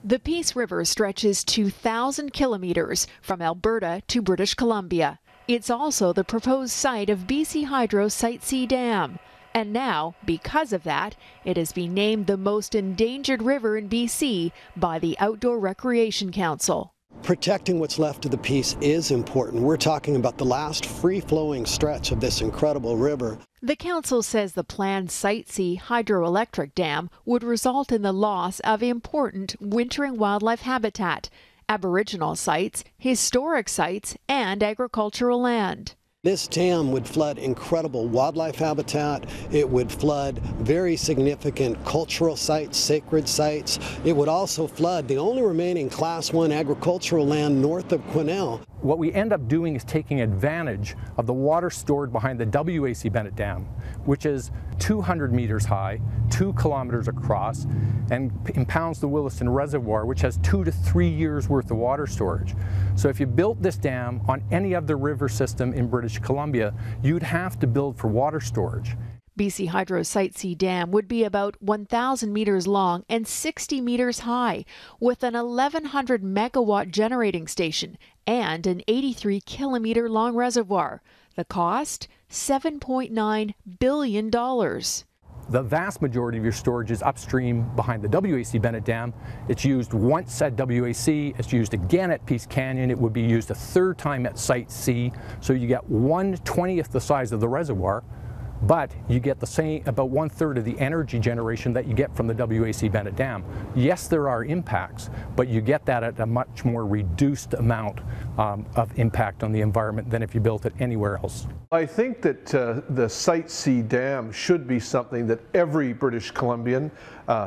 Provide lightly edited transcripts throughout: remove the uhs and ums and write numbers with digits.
The Peace River stretches 2,000 kilometers from Alberta to British Columbia. It's also the proposed site of BC Hydro's Site C Dam. And now, because of that, it has been named the most endangered river in BC by the Outdoor Recreation Council. Protecting what's left of the Peace is important. We're talking about the last free-flowing stretch of this incredible river. The council says the planned Site C hydroelectric dam would result in the loss of important wintering wildlife habitat, Aboriginal sites, historic sites, and agricultural land. This dam would flood incredible wildlife habitat. It would flood very significant cultural sites, sacred sites. It would also flood the only remaining Class 1 agricultural land north of Quesnel. What we end up doing is taking advantage of the water stored behind the WAC Bennett Dam, which is 200 meters high, 2 kilometers across, and impounds the Williston Reservoir, which has 2 to 3 years worth of water storage. So if you built this dam on any other river system in British Columbia, you'd have to build for water storage. BC Hydro's Site C Dam would be about 1,000 meters long and 60 meters high, with an 1,100 megawatt generating station and an 83-kilometer long reservoir. The cost? $7.9 billion. The vast majority of your storage is upstream behind the WAC Bennett Dam. It's used once at WAC, it's used again at Peace Canyon, it would be used a third time at Site C, so you get 1/20th the size of the reservoir, but you get the same, about 1/3 of the energy generation that you get from the WAC Bennett Dam. Yes, there are impacts, but you get that at a much more reduced amount of impact on the environment than if you built it anywhere else. I think that the Site C Dam should be something that every British Columbian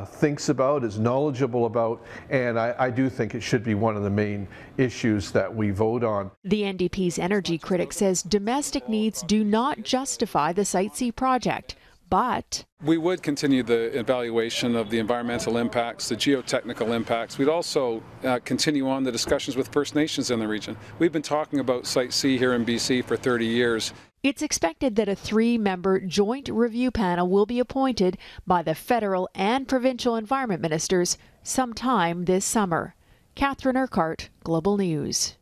thinks about, is knowledgeable about, and I do think it should be one of the main issues that we vote on. The NDP's energy critic says domestic needs do not justify the Site C project, but we would continue the evaluation of the environmental impacts, the geotechnical impacts. We'd also continue on the discussions with First Nations in the region. We've been talking about Site C here in BC for 30 years. It's expected that a 3-member joint review panel will be appointed by the federal and provincial environment ministers sometime this summer. Catherine Urquhart, Global News.